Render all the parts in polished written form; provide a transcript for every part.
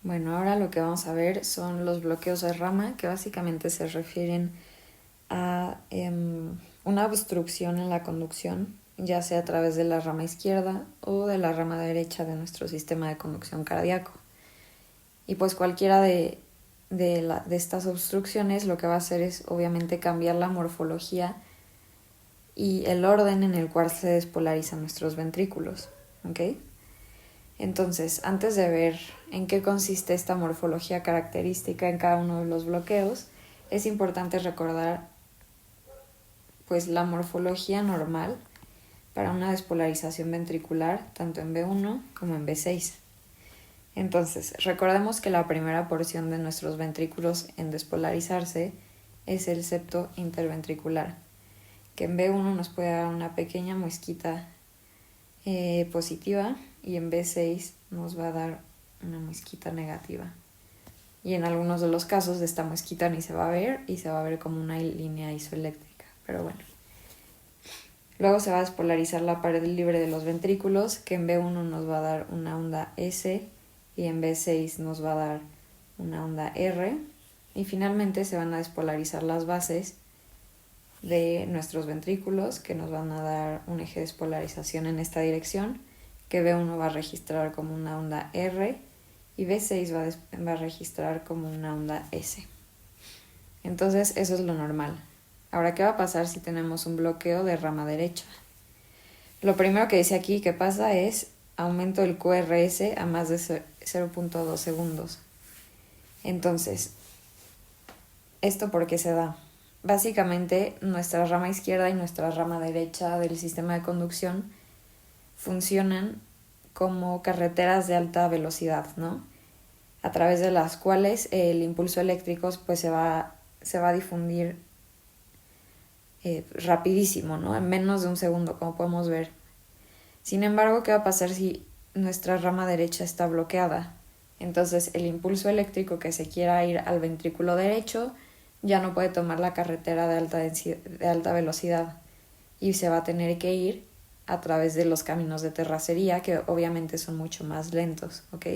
Bueno, ahora lo que vamos a ver son los bloqueos de rama, que básicamente se refieren a una obstrucción en la conducción, ya sea a través de la rama izquierda o de la rama derecha de nuestro sistema de conducción cardíaco. Y pues cualquiera de estas obstrucciones lo que va a hacer es obviamente cambiar la morfología y el orden en el cual se despolarizan nuestros ventrículos, ¿ok? Entonces, antes de ver en qué consiste esta morfología característica en cada uno de los bloqueos, es importante recordar pues la morfología normal para una despolarización ventricular tanto en B1 como en B6. Entonces, recordemos que la primera porción de nuestros ventrículos en despolarizarse es el septo interventricular, que en B1 nos puede dar una pequeña muesquita positiva y en B6 nos va a dar una muesquita negativa. Y en algunos de los casos esta muesquita ni se va a ver y se va a ver como una línea isoeléctrica, pero bueno. Luego se va a despolarizar la pared libre de los ventrículos, que en B1 nos va a dar una onda S y en B6 nos va a dar una onda R. Y finalmente se van a despolarizar las bases de nuestros ventrículos, que nos van a dar un eje de despolarización en esta dirección, que B1 va a registrar como una onda R y B6 va a registrar como una onda S. Entonces eso es lo normal. Ahora, ¿qué va a pasar si tenemos un bloqueo de rama derecha? Lo primero que dice aquí que pasa es aumento del QRS a más de 0.2 segundos. Entonces, ¿esto por qué se da? Básicamente, nuestra rama izquierda y nuestra rama derecha del sistema de conducción funcionan como carreteras de alta velocidad, ¿no? A través de las cuales el impulso eléctrico pues se va a difundir rapidísimo, ¿no? En menos de un segundo, como podemos ver. Sin embargo, ¿qué va a pasar si nuestra rama derecha está bloqueada? Entonces, el impulso eléctrico que se quiera ir al ventrículo derecho ya no puede tomar la carretera de alta velocidad y se va a tener que ir a través de los caminos de terracería, que obviamente son mucho más lentos, ¿ok?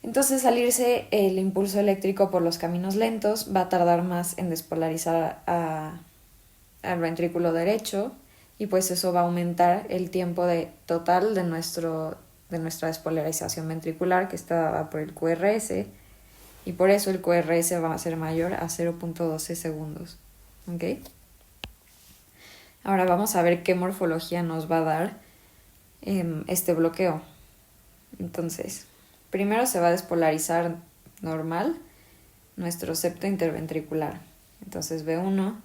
Entonces, salirse el impulso eléctrico por los caminos lentos va a tardar más en despolarizar al ventrículo derecho y pues eso va a aumentar el tiempo total de nuestra despolarización ventricular, que está por el QRS, y por eso el QRS va a ser mayor a 0.12 segundos. ¿Ok? Ahora vamos a ver qué morfología nos va a dar este bloqueo. Entonces, primero se va a despolarizar normal nuestro septo interventricular. Entonces B1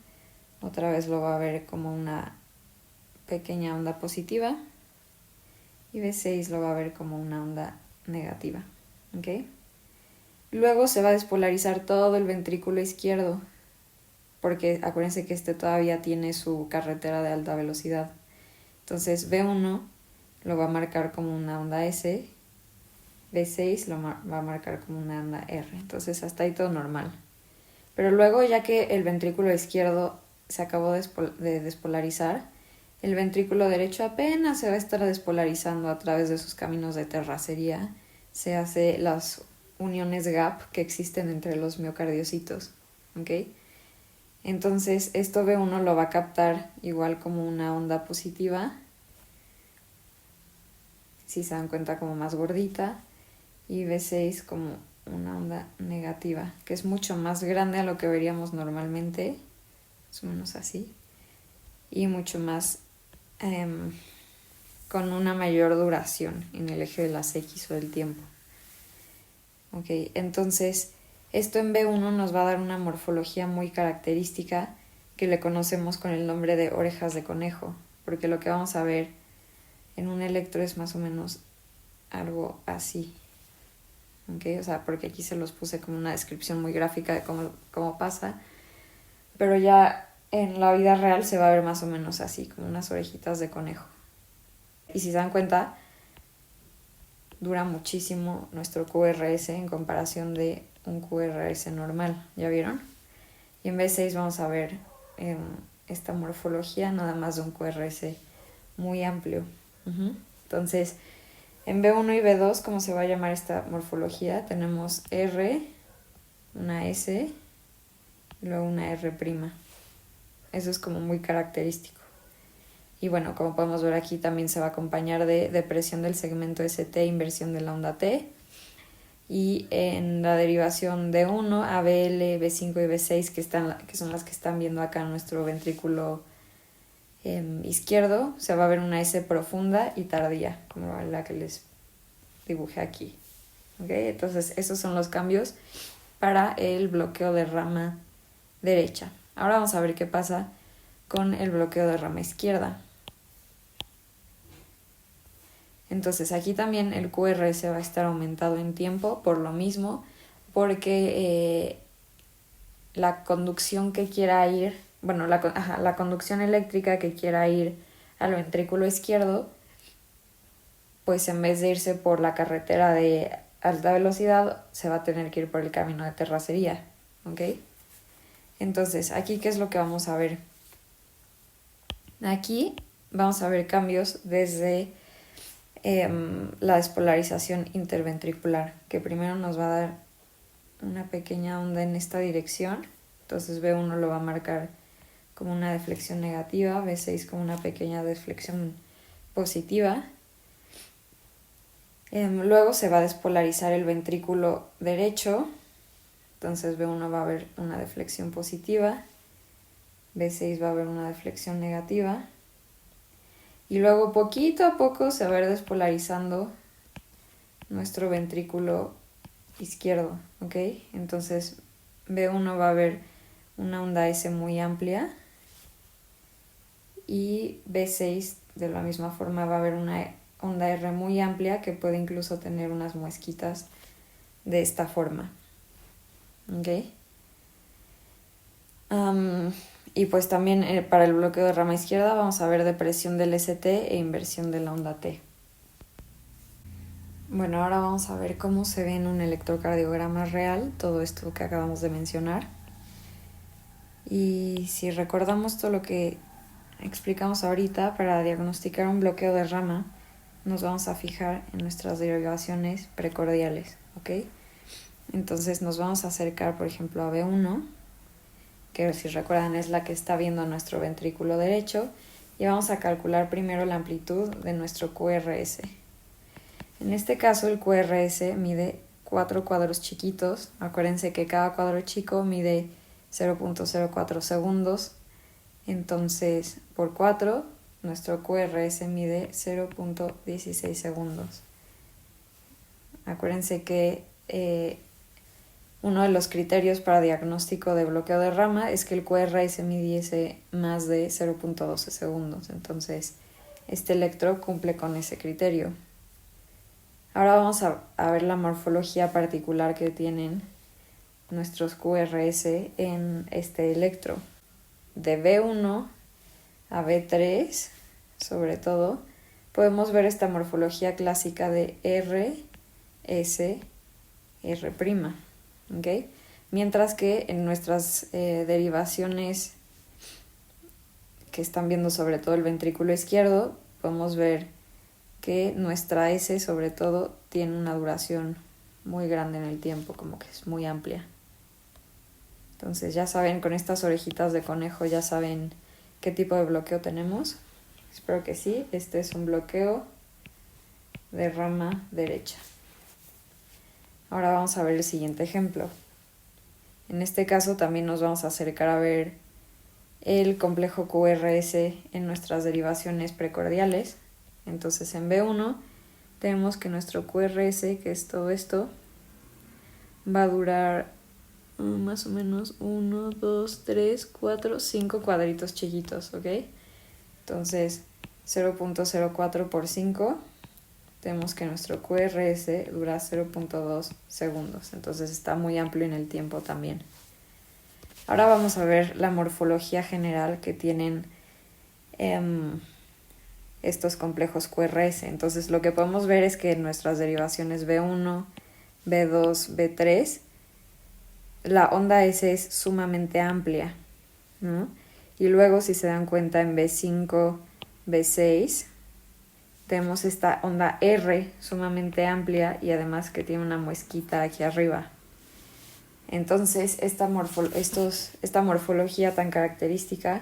otra vez lo va a ver como una pequeña onda positiva y B6 lo va a ver como una onda negativa. ¿Ok? Luego se va a despolarizar todo el ventrículo izquierdo, porque acuérdense que este todavía tiene su carretera de alta velocidad. Entonces B1 lo va a marcar como una onda S, B6 lo va a marcar como una onda R. Entonces hasta ahí todo normal. Pero luego, ya que el ventrículo izquierdo se acabó de despolarizar, el ventrículo derecho apenas se va a estar despolarizando a través de sus caminos de terracería. Se hace las uniones gap que existen entre los miocardiocitos, ¿ok? Entonces esto B1 lo va a captar igual como una onda positiva, si se dan cuenta como más gordita, y B6 como una onda negativa, que es mucho más grande a lo que veríamos normalmente, más o menos así, y mucho más con una mayor duración en el eje de las X o del tiempo. Ok, entonces esto en B1 nos va a dar una morfología muy característica que le conocemos con el nombre de orejas de conejo, porque lo que vamos a ver en un electro es más o menos algo así. Okay, o sea, porque aquí se los puse como una descripción muy gráfica de cómo pasa, pero ya en la vida real se va a ver más o menos así, como unas orejitas de conejo. Y si se dan cuenta, dura muchísimo nuestro QRS en comparación de un QRS normal, ¿ya vieron? Y en B6 vamos a ver esta morfología nada más de un QRS muy amplio. Entonces, En B1 y B2, ¿cómo se va a llamar esta morfología? Tenemos R, una S y luego una R'. Eso es como muy característico. Y bueno, como podemos ver aquí, también se va a acompañar de depresión del segmento ST, inversión de la onda T. Y en la derivación D1, ABL, B5 y B6, que son las que están viendo acá en nuestro ventrículo izquierdo, se va a ver una S profunda y tardía, como la que les dibujé aquí. ¿Okay? Entonces, esos son los cambios para el bloqueo de rama derecha. Ahora vamos a ver qué pasa con el bloqueo de rama izquierda. Entonces aquí también el QRS va a estar aumentado en tiempo por lo mismo, porque la conducción que quiera ir, bueno, la conducción eléctrica que quiera ir al ventrículo izquierdo, pues en vez de irse por la carretera de alta velocidad, se va a tener que ir por el camino de terracería, ¿ok? Entonces, aquí, ¿qué es lo que vamos a ver? Aquí vamos a ver cambios desde la despolarización interventricular, que primero nos va a dar una pequeña onda en esta dirección. Entonces B1 lo va a marcar como una deflexión negativa, B6 como una pequeña deflexión positiva. Luego se va a despolarizar el ventrículo derecho, entonces B1 va a haber una deflexión positiva, B6 va a haber una deflexión negativa. Y luego poquito a poco se va a ir despolarizando nuestro ventrículo izquierdo, ¿ok? Entonces B1 va a haber una onda S muy amplia y B6 de la misma forma va a haber una onda R muy amplia que puede incluso tener unas muesquitas de esta forma, ¿ok? Y pues también para el bloqueo de rama izquierda vamos a ver depresión del ST e inversión de la onda T. Bueno, ahora vamos a ver cómo se ve en un electrocardiograma real todo esto que acabamos de mencionar. Y si recordamos todo lo que explicamos ahorita, para diagnosticar un bloqueo de rama nos vamos a fijar en nuestras derivaciones precordiales, ¿ok? Entonces nos vamos a acercar, por ejemplo, a B1, que si recuerdan es la que está viendo nuestro ventrículo derecho, y vamos a calcular primero la amplitud de nuestro QRS. En este caso el QRS mide 4 cuadros chiquitos. Acuérdense que cada cuadro chico mide 0.04 segundos. Entonces, por 4, nuestro QRS mide 0.16 segundos. Acuérdense que uno de los criterios para diagnóstico de bloqueo de rama es que el QRS midiese más de 0.12 segundos. Entonces, este electro cumple con ese criterio. Ahora vamos a ver la morfología particular que tienen nuestros QRS en este electro. De B1 a B3, sobre todo, podemos ver esta morfología clásica de R, S, R', ¿okay? Mientras que en nuestras derivaciones que están viendo sobre todo el ventrículo izquierdo, podemos ver que nuestra S sobre todo tiene una duración muy grande en el tiempo, como que es muy amplia. Entonces ya saben, con estas orejitas de conejo ya saben qué tipo de bloqueo tenemos. Espero que sí. Este es un bloqueo de rama derecha. Ahora vamos a ver el siguiente ejemplo. En este caso también nos vamos a acercar a ver el complejo QRS en nuestras derivaciones precordiales. Entonces en B1 tenemos que nuestro QRS, que es todo esto, va a durar más o menos 1, 2, 3, 4, 5 cuadritos chiquitos, ¿ok? Entonces 0.04 por 5, tenemos que nuestro QRS dura 0.2 segundos, entonces está muy amplio en el tiempo también. Ahora vamos a ver la morfología general que tienen estos complejos QRS. Entonces lo que podemos ver es que en nuestras derivaciones B1, B2, B3, la onda S es sumamente amplia, ¿no? Y luego, si se dan cuenta, en B5, B6, tenemos esta onda R sumamente amplia y además que tiene una muesquita aquí arriba. Entonces, esta morfología tan característica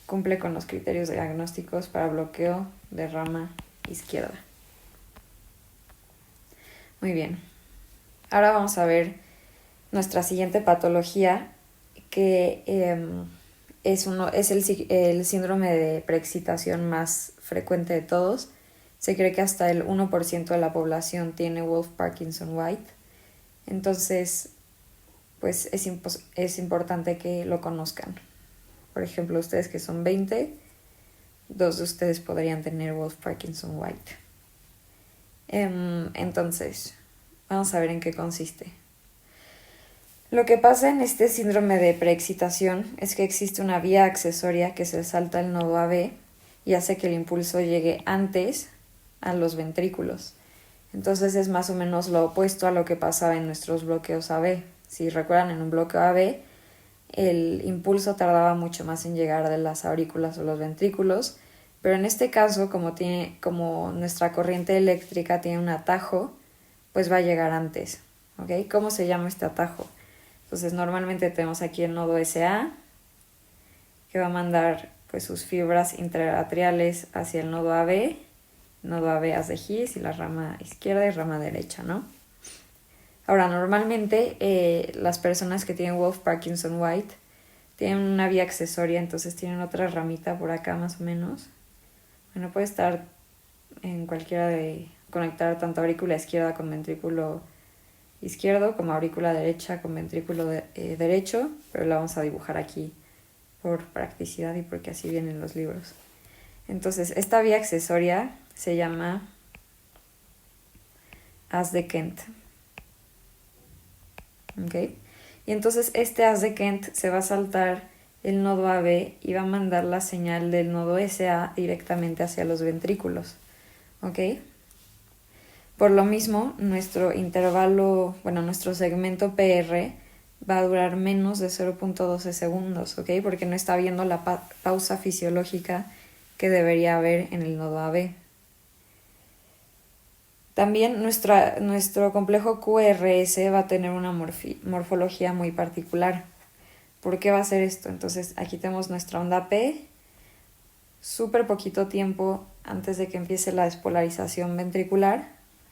cumple con los criterios diagnósticos para bloqueo de rama izquierda. Muy bien. Ahora vamos a ver nuestra siguiente patología, que es el síndrome de preexcitación más frecuente de todos. Se cree que hasta el 1% de la población tiene Wolff-Parkinson-White. Entonces, pues es importante que lo conozcan. Por ejemplo, ustedes que son 20, 2 de ustedes podrían tener Wolff-Parkinson-White. Entonces, vamos a ver en qué consiste. Lo que pasa en este síndrome de preexcitación es que existe una vía accesoria que se salta el nodo AB y hace que el impulso llegue antes a los ventrículos. Entonces es más o menos lo opuesto a lo que pasaba en nuestros bloqueos AB. Si recuerdan, en un bloqueo AB el impulso tardaba mucho más en llegar de las aurículas o los ventrículos, pero en este caso, como nuestra corriente eléctrica tiene un atajo, pues va a llegar antes. ¿Okay? ¿Cómo se llama este atajo? Entonces normalmente tenemos aquí el nodo SA, que va a mandar pues sus fibras interatriales hacia el nodo AB haz de His y la rama izquierda y rama derecha, ¿no? Ahora, normalmente las personas que tienen Wolff-Parkinson-White tienen una vía accesoria, entonces tienen otra ramita por acá más o menos. Bueno, puede estar en cualquiera de conectar tanto aurícula izquierda con ventrículo izquierdo como aurícula derecha con ventrículo derecho, pero la vamos a dibujar aquí por practicidad y porque así vienen los libros. Entonces, esta vía accesoria se llama haz de Kent. ¿Okay? Y entonces este haz de Kent se va a saltar el nodo AB y va a mandar la señal del nodo SA directamente hacia los ventrículos. ¿Ok? Por lo mismo, nuestro segmento PR va a durar menos de 0.12 segundos, ¿ok? Porque no está habiendo la pausa fisiológica que debería haber en el nodo AB. También nuestro complejo QRS va a tener una morfología muy particular. ¿Por qué va a ser esto? Entonces aquí tenemos nuestra onda P, súper poquito tiempo antes de que empiece la despolarización ventricular,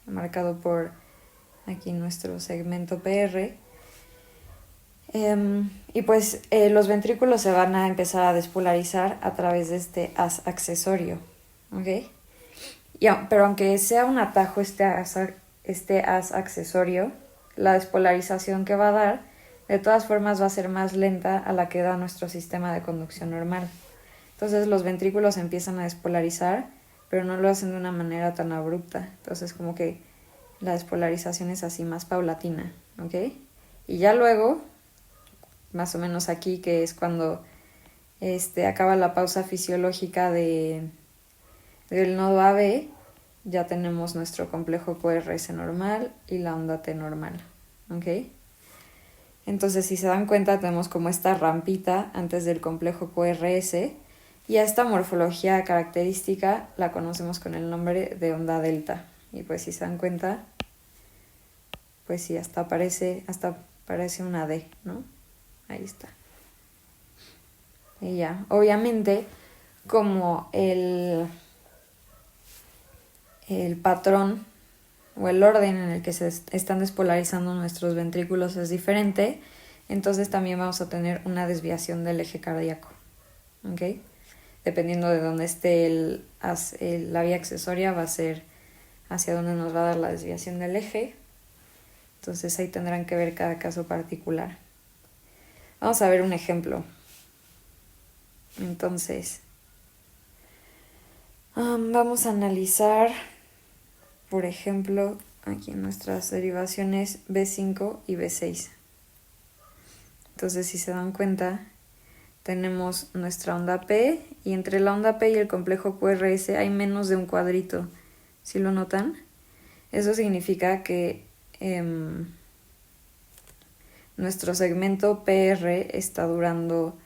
marcado por aquí nuestro segmento PR. Y pues los ventrículos se van a empezar a despolarizar a través de este haz accesorio, ¿ok? Pero aunque sea un atajo este haz accesorio, la despolarización que va a dar, de todas formas va a ser más lenta a la que da nuestro sistema de conducción normal. Entonces los ventrículos empiezan a despolarizar, pero no lo hacen de una manera tan abrupta. Entonces como que la despolarización es así más paulatina, ¿ok? Y ya luego, más o menos aquí, que es cuando acaba la pausa fisiológica del nodo AB, ya tenemos nuestro complejo QRS normal y la onda T normal, ¿ok? Entonces, si se dan cuenta, tenemos como esta rampita antes del complejo QRS y a esta morfología característica la conocemos con el nombre de onda delta. Y pues si se dan cuenta, pues sí, hasta parece una D, ¿no? Ahí está. Y ya, obviamente, como el patrón o el orden en el que se están despolarizando nuestros ventrículos es diferente, entonces también vamos a tener una desviación del eje cardíaco, ¿ok? Dependiendo de dónde esté la vía accesoria, va a ser hacia dónde nos va a dar la desviación del eje. Entonces ahí tendrán que ver cada caso particular. Vamos a ver un ejemplo. Entonces, vamos a analizar, por ejemplo, aquí en nuestras derivaciones B5 y B6. Entonces, si se dan cuenta, tenemos nuestra onda P y entre la onda P y el complejo QRS hay menos de un cuadrito. ¿Sí lo notan? Eso significa que nuestro segmento PR está durando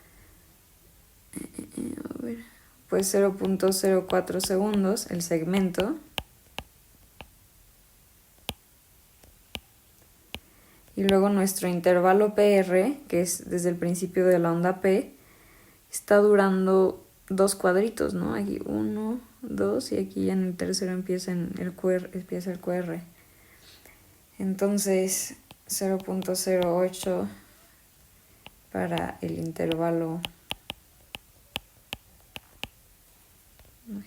pues 0.04 segundos el segmento. Y luego nuestro intervalo PR, que es desde el principio de la onda P, está durando 2 cuadritos, ¿no? Aquí 1, 2 y aquí en el tercero empieza el QR. Entonces 0.08 para el intervalo. Uy,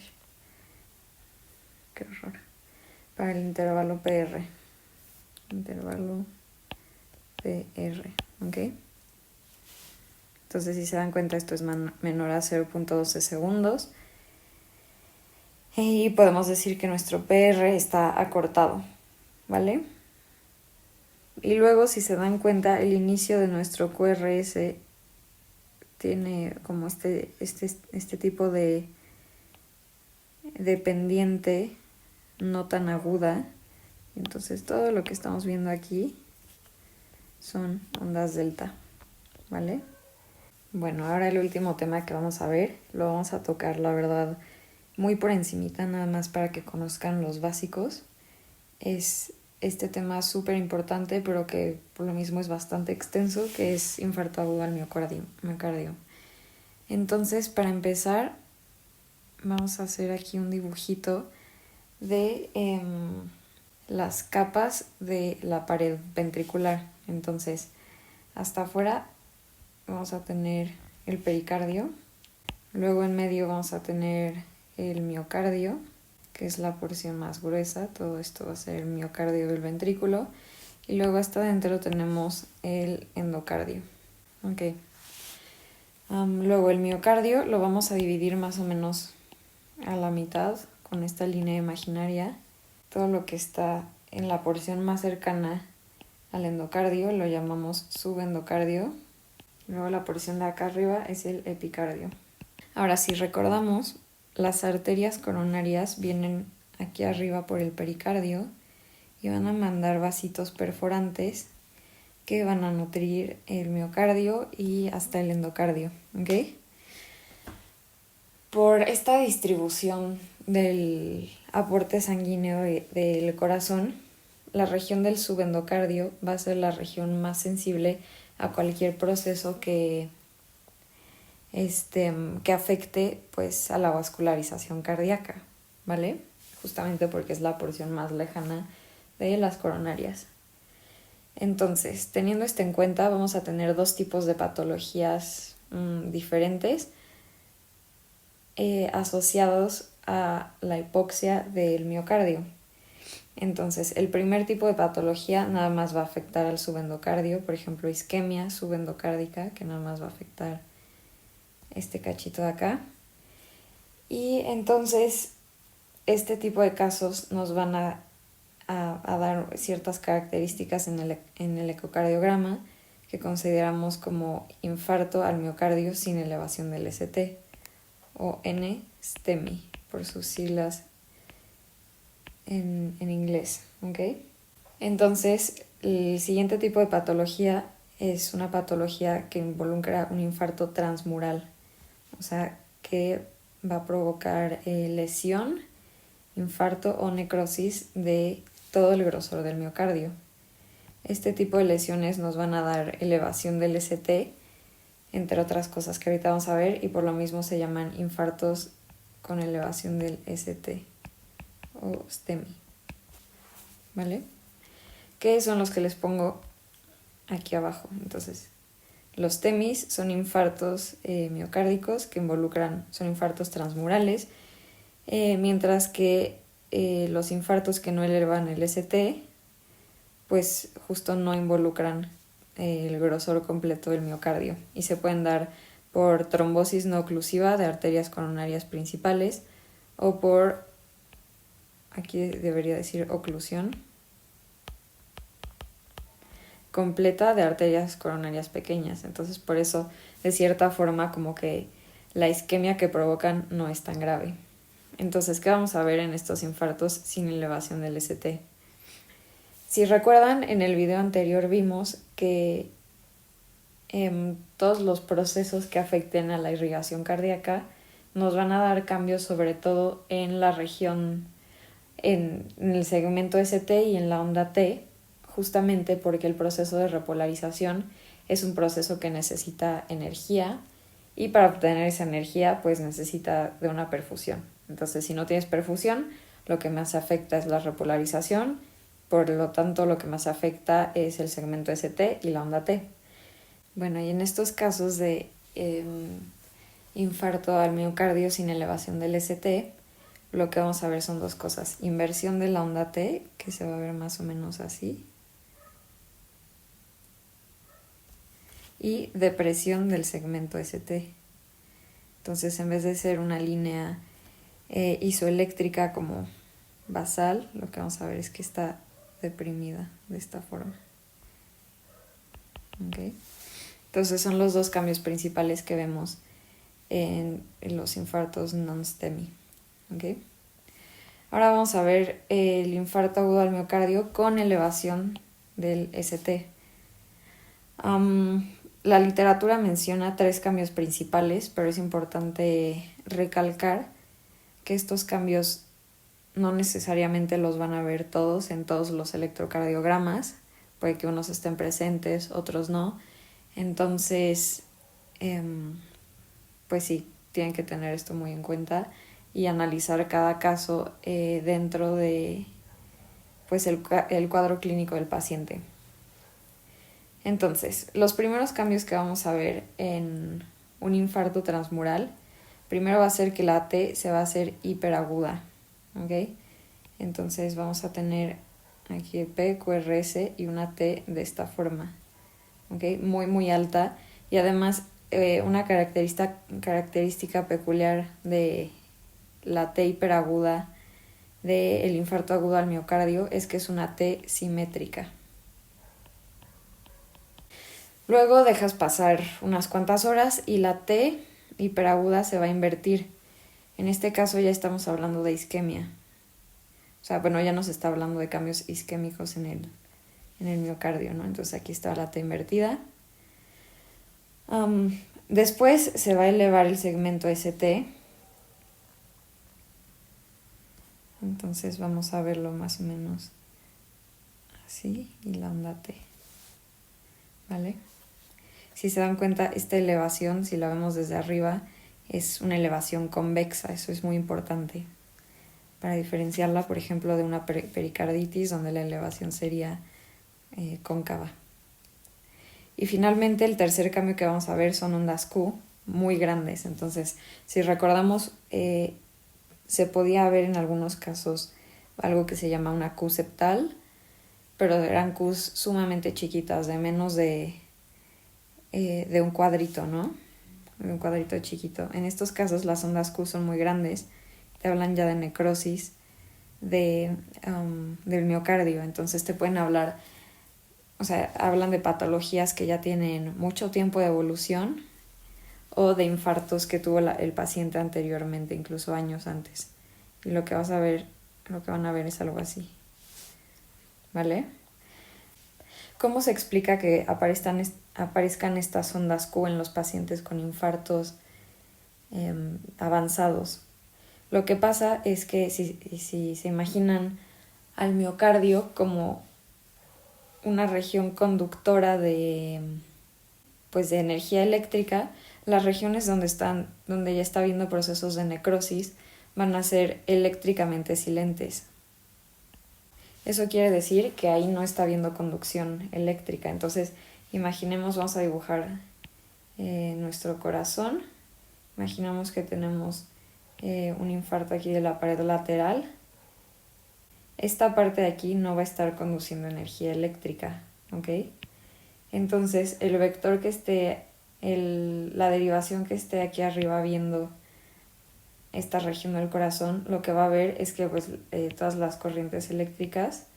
qué horror. Para el intervalo PR. Intervalo PR, ¿ok? Entonces, si se dan cuenta, esto es menor a 0.12 segundos. Y podemos decir que nuestro PR está acortado, ¿vale? Y luego, si se dan cuenta, el inicio de nuestro QRS tiene como este tipo de pendiente no tan aguda. Entonces, todo lo que estamos viendo aquí son ondas delta, ¿vale? Bueno, ahora el último tema que vamos a ver, lo vamos a tocar, la verdad, muy por encimita, nada más para que conozcan los básicos. Es este tema súper importante, pero que por lo mismo es bastante extenso, que es infarto agudo al miocardio. Entonces, para empezar, vamos a hacer aquí un dibujito de las capas de la pared ventricular. Entonces, hasta afuera vamos a tener el pericardio, luego en medio vamos a tener el miocardio, que es la porción más gruesa, todo esto va a ser el miocardio del ventrículo, y luego hasta adentro tenemos el endocardio. Okay. Luego el miocardio lo vamos a dividir más o menos a la mitad con esta línea imaginaria. Todo lo que está en la porción más cercana al endocardio lo llamamos subendocardio. Luego la porción de acá arriba es el epicardio. Ahora, si recordamos, las arterias coronarias vienen aquí arriba por el pericardio y van a mandar vasitos perforantes que van a nutrir el miocardio y hasta el endocardio, ¿ok? Por esta distribución del aporte sanguíneo del corazón, la región del subendocardio va a ser la región más sensible a cualquier proceso que afecte pues a la vascularización cardíaca, ¿vale? Justamente porque es la porción más lejana de las coronarias. Entonces, teniendo esto en cuenta, vamos a tener dos tipos de patologías diferentes asociados a la hipoxia del miocardio. Entonces, el primer tipo de patología nada más va a afectar al subendocardio, por ejemplo, isquemia subendocárdica, que nada más va a afectar este cachito de acá. Y entonces, este tipo de casos nos van a dar ciertas características en el ecocardiograma que consideramos como infarto al miocardio sin elevación del ST, o NSTEMI, por sus siglas en inglés, ¿ok? Entonces, el siguiente tipo de patología es una patología que involucra un infarto transmural, o sea, que va a provocar lesión, infarto o necrosis de todo el grosor del miocardio. Este tipo de lesiones nos van a dar elevación del ST, entre otras cosas que ahorita vamos a ver, y por lo mismo se llaman infartos con elevación del ST o STEMI, ¿vale? Que son los que les pongo aquí abajo. Entonces, los TEMIs son infartos miocárdicos que son infartos transmurales, mientras que los infartos que no elevan el ST, pues justo no involucran el grosor completo del miocardio y se pueden dar por trombosis no oclusiva de arterias coronarias principales o por, aquí debería decir oclusión completa de arterias coronarias pequeñas. Entonces, por eso, de cierta forma, como que la isquemia que provocan no es tan grave. Entonces, ¿qué vamos a ver en estos infartos sin elevación del ST? Si recuerdan, en el video anterior vimos que todos los procesos que afecten a la irrigación cardíaca nos van a dar cambios sobre todo en la región, en el segmento ST y en la onda T, justamente porque el proceso de repolarización es un proceso que necesita energía y para obtener esa energía pues necesita de una perfusión. Entonces si no tienes perfusión, lo que más afecta es la repolarización, por lo tanto lo que más afecta es el segmento ST y la onda T. Bueno, y en estos casos de infarto al miocardio sin elevación del ST, lo que vamos a ver son dos cosas: inversión de la onda T, que se va a ver más o menos así, y depresión del segmento ST. Entonces, en vez de ser una línea isoeléctrica como basal, lo que vamos a ver es que está deprimida de esta forma. ¿Okay? Entonces son los dos cambios principales que vemos en los infartos non-STEMI. ¿Okay? Ahora vamos a ver el infarto agudo al miocardio con elevación del ST. La literatura menciona 3 cambios principales, pero es importante recalcar que estos cambios no necesariamente los van a ver todos en todos los electrocardiogramas, puede que unos estén presentes, otros no. Entonces, pues sí, tienen que tener esto muy en cuenta y analizar cada caso dentro de pues el cuadro clínico del paciente. Entonces, los primeros cambios que vamos a ver en un infarto transmural, primero va a ser que la T se va a hacer hiperaguda, ¿ok? Entonces vamos a tener aquí P, QRS y una T de esta forma, ¿ok? Muy, muy alta. Y además una característica peculiar de la T hiperaguda del infarto agudo al miocardio es que es una T simétrica. Luego dejas pasar unas cuantas horas y la T hiperaguda se va a invertir. En este caso ya estamos hablando de isquemia. O sea, bueno, ya nos está hablando de cambios isquémicos en el miocardio, ¿no? Entonces aquí está la T invertida. Después se va a elevar el segmento ST. Entonces vamos a verlo más o menos así y la onda T. ¿Vale? Si se dan cuenta, esta elevación, si la vemos desde arriba, es una elevación convexa. Eso es muy importante para diferenciarla, por ejemplo, de una pericarditis, donde la elevación sería cóncava. Y finalmente, el tercer cambio que vamos a ver son ondas Q muy grandes. Entonces, si recordamos, se podía ver en algunos casos algo que se llama una Q septal, pero eran Qs sumamente chiquitas, de menos de un cuadrito, ¿no? De un cuadrito chiquito. En estos casos las ondas Q son muy grandes, te hablan ya de necrosis del miocardio, entonces te pueden hablar, o sea, hablan de patologías que ya tienen mucho tiempo de evolución o de infartos que tuvo el paciente anteriormente, incluso años antes. Y lo que van a ver es algo así. ¿Vale? ¿Cómo se explica que aparezcan estas ondas Q en los pacientes con infartos avanzados? Lo que pasa es que si se imaginan al miocardio como una región conductora de energía eléctrica, las regiones donde ya está habiendo procesos de necrosis van a ser eléctricamente silentes. Eso quiere decir que ahí no está habiendo conducción eléctrica. Entonces, imaginemos, vamos a dibujar nuestro corazón. Imaginamos que tenemos un infarto aquí de la pared lateral. Esta parte de aquí no va a estar conduciendo energía eléctrica, ¿ok? Entonces, el vector que esté, la derivación que esté aquí arriba viendo esta región del corazón, lo que va a ver es que todas las corrientes eléctricas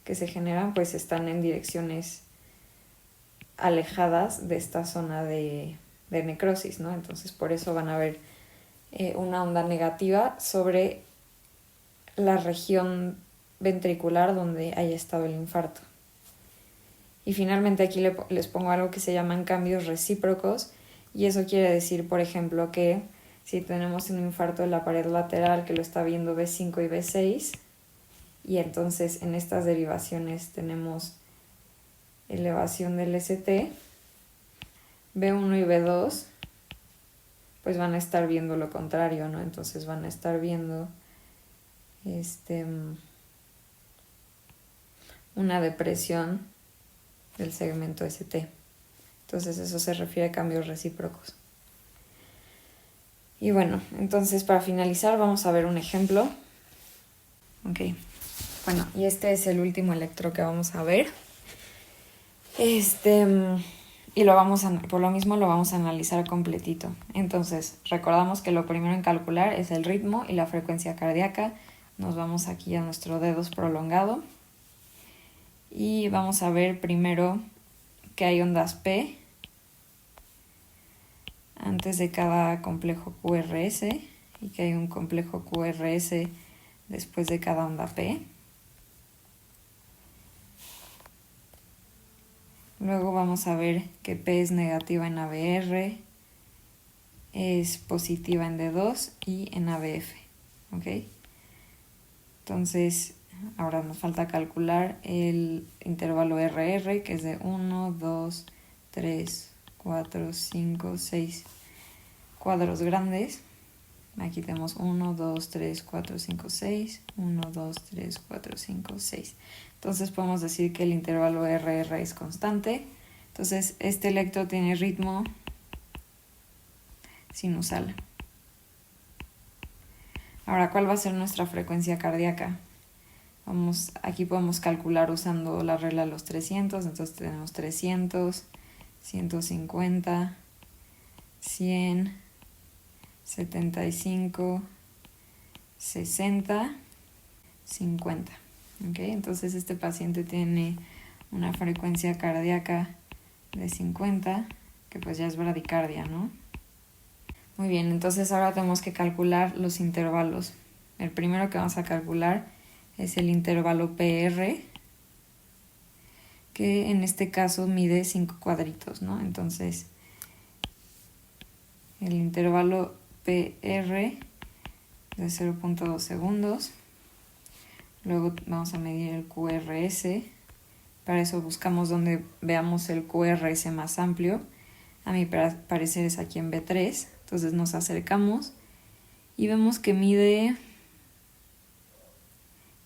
que se generan pues están en direcciones alejadas de esta zona de necrosis, ¿no? Entonces por eso van a ver una onda negativa sobre la región ventricular donde haya estado el infarto. Y finalmente aquí les pongo algo que se llaman cambios recíprocos, y eso quiere decir, por ejemplo, que si tenemos un infarto de la pared lateral que lo está viendo B5 y B6, y entonces en estas derivaciones tenemos elevación del ST, B1 y B2 pues van a estar viendo lo contrario, ¿no? Entonces van a estar viendo una depresión del segmento ST. Entonces eso se refiere a cambios recíprocos. Y bueno, entonces para finalizar vamos a ver un ejemplo. Ok, bueno, y este es el último electro que vamos a ver. Y por lo mismo lo vamos a analizar completito. Entonces, recordamos que lo primero en calcular es el ritmo y la frecuencia cardíaca. Nos vamos aquí a nuestro dedos prolongado. Y vamos a ver primero que hay ondas P antes de cada complejo QRS y que hay un complejo QRS después de cada onda P. Luego vamos a ver que P es negativa en ABR, es positiva en D2 y en ABF. ¿Ok? Entonces, ahora nos falta calcular el intervalo RR, que es de 1, 2, 3, 4, 5, 6 cuadros grandes. Aquí tenemos 1, 2, 3, 4, 5, 6. 1, 2, 3, 4, 5, 6. Entonces podemos decir que el intervalo RR es constante. Entonces este electro tiene ritmo sinusal. Ahora, ¿cuál va a ser nuestra frecuencia cardíaca? Aquí podemos calcular usando la regla de los 300. Entonces tenemos 300, 150, 100, 75, 60, 50. ¿Okay? Entonces este paciente tiene una frecuencia cardíaca de 50, que pues ya es bradicardia, ¿no? Muy bien, entonces ahora tenemos que calcular los intervalos. El primero que vamos a calcular es el intervalo PR, que en este caso mide 5 cuadritos, ¿no? Entonces el intervalo PR de 0.2 segundos. Luego vamos a medir el QRS. Para eso buscamos donde veamos el QRS más amplio. A mi parecer es aquí en B3. Entonces nos acercamos y vemos que mide,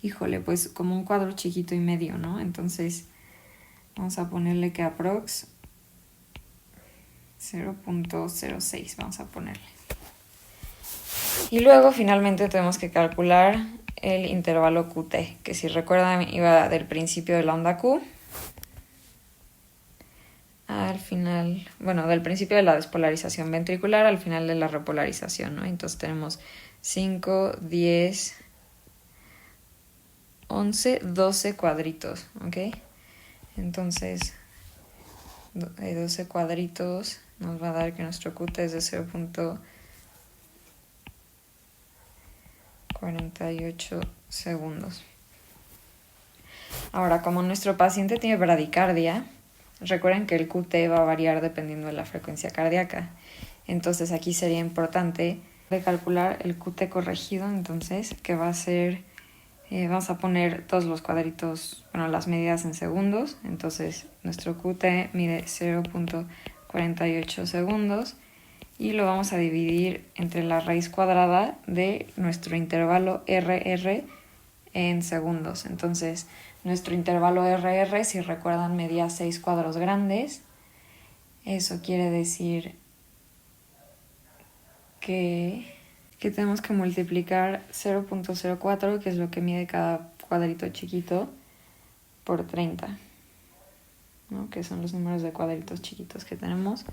híjole, pues como un cuadro chiquito y medio, ¿no? Entonces vamos a ponerle que aprox 0.06, vamos a ponerle. Y luego finalmente tenemos que calcular el intervalo QT, que si recuerdan iba del principio de la onda Q al final, bueno, del principio de la despolarización ventricular al final de la repolarización, ¿no? Entonces tenemos 5, 10, 11, 12 cuadritos, ¿ok? Entonces, 12 cuadritos nos va a dar que nuestro QT es de 0.48 segundos. Ahora, como nuestro paciente tiene bradicardia, recuerden que el QT va a variar dependiendo de la frecuencia cardíaca. Entonces aquí sería importante de calcular el QT corregido, entonces, que va a ser, vamos a poner todos los cuadritos, bueno, las medidas en segundos. Entonces nuestro QT mide 0.48 segundos y lo vamos a dividir entre la raíz cuadrada de nuestro intervalo RR en segundos. Entonces nuestro intervalo RR, si recuerdan, medía 6 cuadros grandes. Eso quiere decir que tenemos que multiplicar 0.04, que es lo que mide cada cuadrito chiquito, por 30, ¿no? Que son los números de cuadritos chiquitos que tenemos.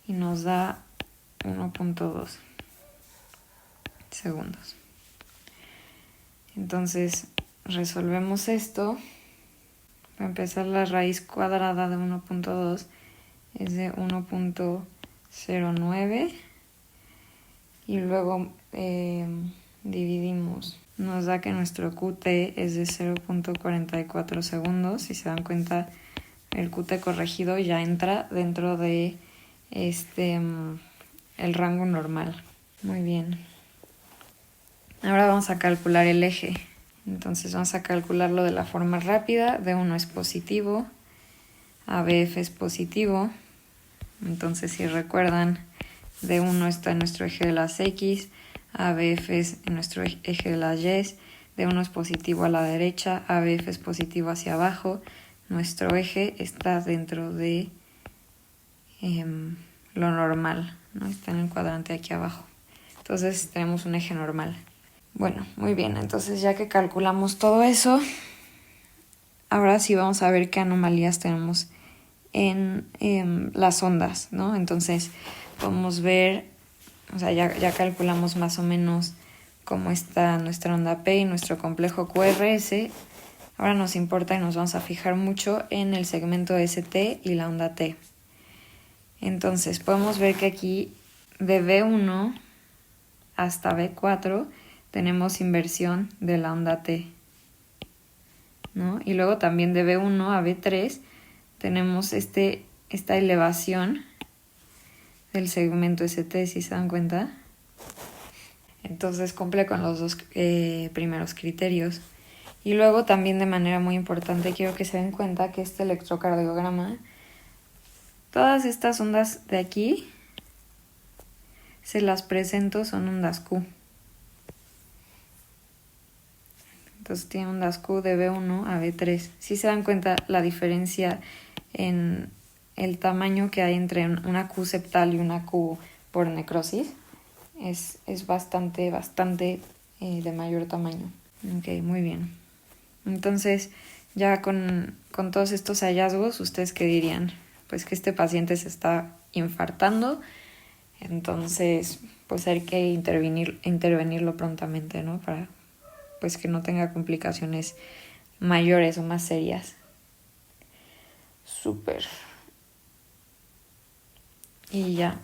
Y nos da 1.2 segundos. Entonces resolvemos esto. Para empezar, la raíz cuadrada de 1.2 es de 1.09 y luego dividimos. Nos da que nuestro QT es de 0.44 segundos. Si se dan cuenta, el QT corregido ya entra dentro de el rango normal. Muy bien. Ahora vamos a calcular el eje. Entonces vamos a calcularlo de la forma rápida. D1 es positivo, ABF es positivo. Entonces si recuerdan, D1 está en nuestro eje de las X, ABF es en nuestro eje de las Y, D1 es positivo a la derecha, ABF es positivo hacia abajo. Nuestro eje está dentro de lo normal, ¿no? Está en el cuadrante aquí abajo. Entonces tenemos un eje normal. Bueno, muy bien, entonces ya que calculamos todo eso, ahora sí vamos a ver qué anomalías tenemos en las ondas, ¿no? Entonces podemos ver, o sea, ya calculamos más o menos cómo está nuestra onda P y nuestro complejo QRS. Ahora nos importa y nos vamos a fijar mucho en el segmento ST y la onda T. Entonces podemos ver que aquí de B1 hasta B4 tenemos inversión de la onda T, ¿no? Y luego también de B1 a B3 tenemos esta elevación del segmento ST, si se dan cuenta. Entonces cumple con los dos primeros criterios. Y luego también de manera muy importante quiero que se den cuenta que este electrocardiograma, todas estas ondas de aquí, se las presento, son ondas Q. Entonces tiene ondas Q de B1 a B3. Si se dan cuenta la diferencia en el tamaño que hay entre una Q septal y una Q por necrosis, es bastante de mayor tamaño. Ok, muy bien. Entonces, ya con todos estos hallazgos, ¿ustedes qué dirían? Pues que este paciente se está infartando, entonces pues hay que intervenirlo prontamente, ¿no? Para pues que no tenga complicaciones mayores o más serias. Súper. Y ya,